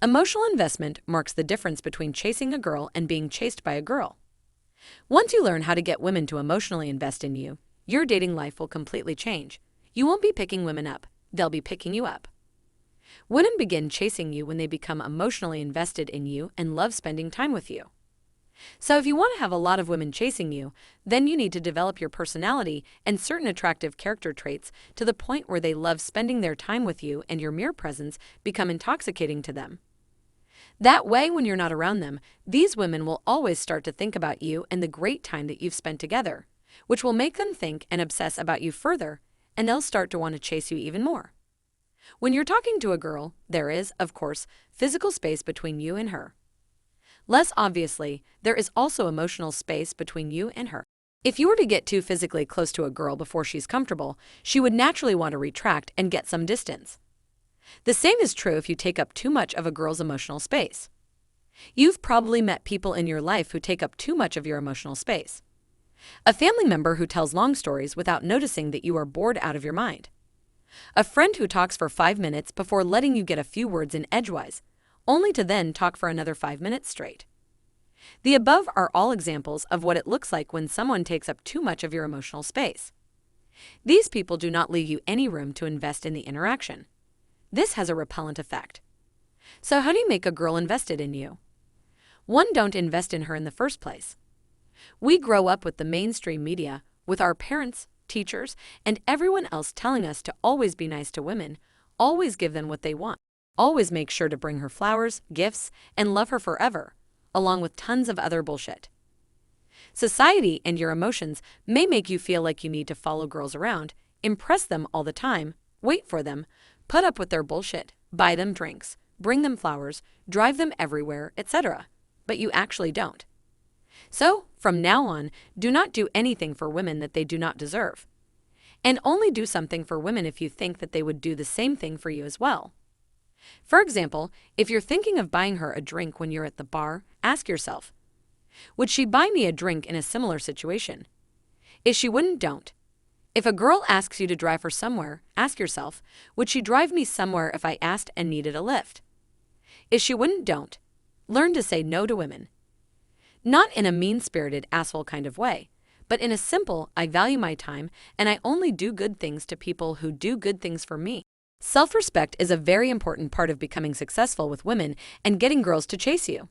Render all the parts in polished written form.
Emotional investment marks the difference between chasing a girl and being chased by a girl. Once you learn how to get women to emotionally invest in you, your dating life will completely change. You won't be picking women up, they'll be picking you up. Women begin chasing you when they become emotionally invested in you and love spending time with you. So if you want to have a lot of women chasing you, then you need to develop your personality and certain attractive character traits to the point where they love spending their time with you and your mere presence become intoxicating to them. That way, when you're not around them, these women will always start to think about you and the great time that you've spent together, which will make them think and obsess about you further, and they'll start to want to chase you even more. When you're talking to a girl, there is, of course, physical space between you and her. Less obviously, there is also emotional space between you and her. If you were to get too physically close to a girl before she's comfortable, she would naturally want to retract and get some distance. The same is true if you take up too much of a girl's emotional space. You've probably met people in your life who take up too much of your emotional space. A family member who tells long stories without noticing that you are bored out of your mind. A friend who talks for 5 minutes before letting you get a few words in edgewise, only to then talk for another 5 minutes straight. The above are all examples of what it looks like when someone takes up too much of your emotional space. These people do not leave you any room to invest in the interaction. This has a repellent effect. So how do you make a girl invested in you? 1. Don't invest in her in the first place. We grow up with the mainstream media, with our parents, teachers, and everyone else telling us to always be nice to women, always give them what they want, always make sure to bring her flowers, gifts, and love her forever, along with tons of other bullshit. Society and your emotions may make you feel like you need to follow girls around, impress them all the time, wait for them, put up with their bullshit, buy them drinks, bring them flowers, drive them everywhere, etc. But you actually don't. So, from now on, do not do anything for women that they do not deserve. And only do something for women if you think that they would do the same thing for you as well. For example, if you're thinking of buying her a drink when you're at the bar, ask yourself, would she buy me a drink in a similar situation? If she wouldn't, don't. If a girl asks you to drive her somewhere, ask yourself, would she drive me somewhere if I asked and needed a lift? If she wouldn't, don't. Learn to say no to women. Not in a mean-spirited asshole kind of way, but in a simple, I value my time and I only do good things to people who do good things for me. Self-respect is a very important part of becoming successful with women and getting girls to chase you.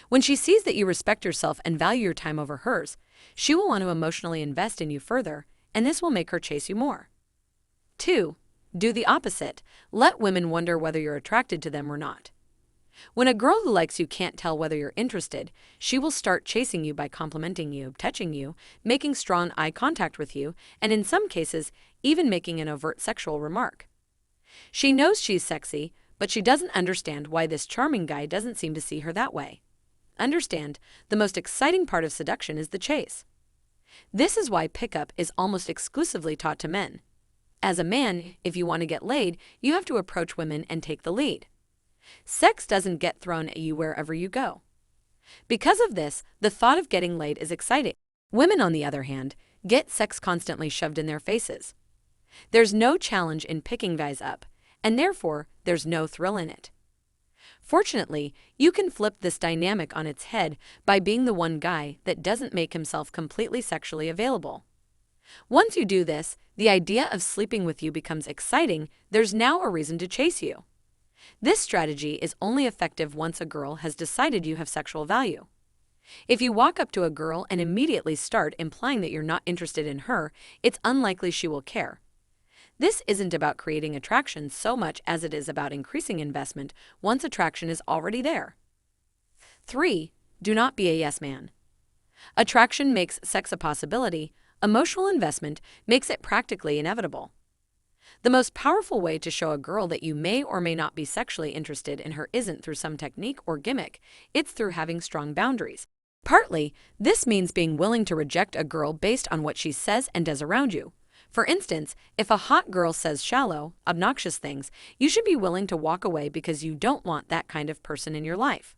When she sees that you respect yourself and value your time over hers, she will want to emotionally invest in you further, and this will make her chase you more. 2. Do the opposite. Let women wonder whether you're attracted to them or not. When a girl who likes you can't tell whether you're interested, she will start chasing you by complimenting you, touching you, making strong eye contact with you, and in some cases, even making an overt sexual remark. She knows she's sexy, but she doesn't understand why this charming guy doesn't seem to see her that way. Understand, the most exciting part of seduction is the chase. This is why pickup is almost exclusively taught to men. As a man, if you want to get laid, you have to approach women and take the lead. Sex doesn't get thrown at you wherever you go. Because of this, the thought of getting laid is exciting. Women, on the other hand, get sex constantly shoved in their faces. There's no challenge in picking guys up, and therefore, there's no thrill in it. Fortunately, you can flip this dynamic on its head by being the one guy that doesn't make himself completely sexually available. Once you do this, the idea of sleeping with you becomes exciting. There's now a reason to chase you. This strategy is only effective once a girl has decided you have sexual value. If you walk up to a girl and immediately start implying that you're not interested in her, it's unlikely she will care. This isn't about creating attraction so much as it is about increasing investment once attraction is already there. 3. Do not be a yes man. Attraction makes sex a possibility. Emotional investment makes it practically inevitable. The most powerful way to show a girl that you may or may not be sexually interested in her isn't through some technique or gimmick, it's through having strong boundaries. Partly, this means being willing to reject a girl based on what she says and does around you. For instance, if a hot girl says shallow, obnoxious things, you should be willing to walk away because you don't want that kind of person in your life.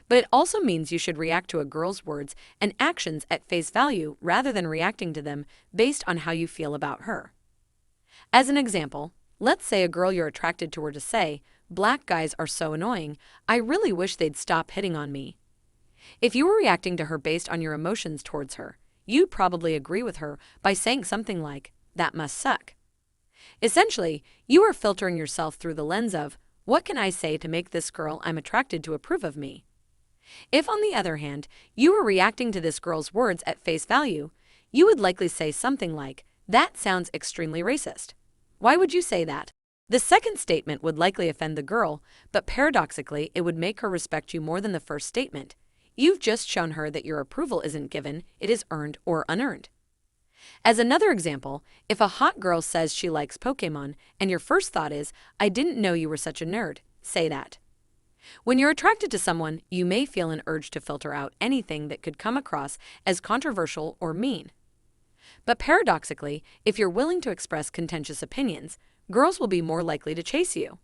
But it also means you should react to a girl's words and actions at face value rather than reacting to them based on how you feel about her. As an example, let's say a girl you're attracted to were to say, "Black guys are so annoying. I really wish they'd stop hitting on me." If you were reacting to her based on your emotions towards her, you'd probably agree with her by saying something like, "That must suck." Essentially, you are filtering yourself through the lens of, "What can I say to make this girl I'm attracted to approve of me?" If, on the other hand, you were reacting to this girl's words at face value, you would likely say something like, "That sounds extremely racist. Why would you say that?" The second statement would likely offend the girl, but paradoxically, it would make her respect you more than the first statement. You've just shown her that your approval isn't given, it is earned or unearned. As another example, if a hot girl says she likes Pokemon and your first thought is, "I didn't know you were such a nerd," say that. When you're attracted to someone, you may feel an urge to filter out anything that could come across as controversial or mean. But paradoxically, if you're willing to express contentious opinions, girls will be more likely to chase you.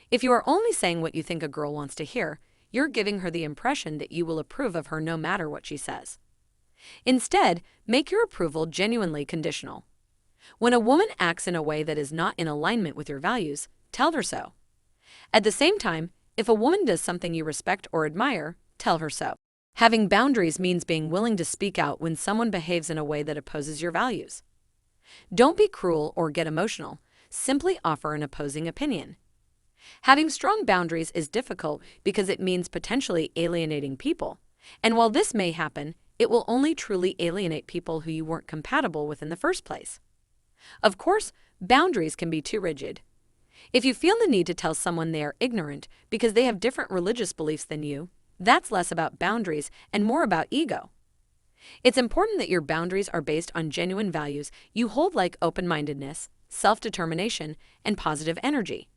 If you are only saying what you think a girl wants to hear, you're giving her the impression that you will approve of her no matter what she says. Instead, make your approval genuinely conditional. When a woman acts in a way that is not in alignment with your values, tell her so. At the same time, if a woman does something you respect or admire, tell her so. Having boundaries means being willing to speak out when someone behaves in a way that opposes your values. Don't be cruel or get emotional, simply offer an opposing opinion. Having strong boundaries is difficult because it means potentially alienating people, and while this may happen, it will only truly alienate people who you weren't compatible with in the first place. Of course, boundaries can be too rigid. If you feel the need to tell someone they are ignorant because they have different religious beliefs than you, that's less about boundaries and more about ego. It's important that your boundaries are based on genuine values you hold, like open-mindedness, self-determination, and positive energy.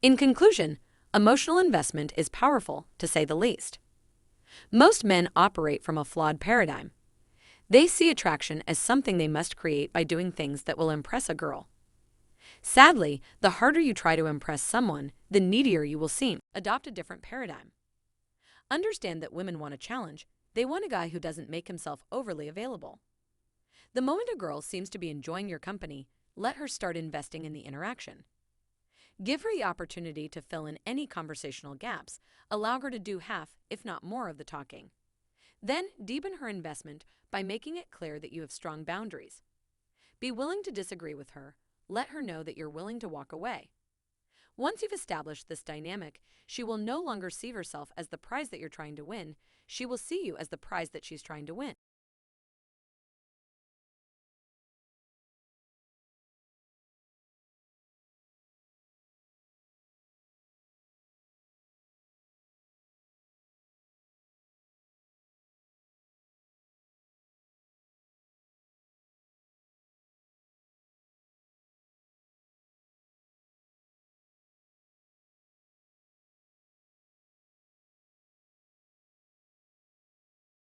In conclusion, emotional investment is powerful, to say the least. Most men operate from a flawed paradigm. They see attraction as something they must create by doing things that will impress a girl. Sadly, the harder you try to impress someone, the needier you will seem. Adopt a different paradigm. Understand that women want a challenge. They want a guy who doesn't make himself overly available. The moment a girl seems to be enjoying your company, let her start investing in the interaction. Give her the opportunity to fill in any conversational gaps, allow her to do half, if not more, of the talking. Then deepen her investment by making it clear that you have strong boundaries. Be willing to disagree with her. Let her know that you're willing to walk away. Once you've established this dynamic, she will no longer see herself as the prize that you're trying to win. She will see you as the prize that she's trying to win.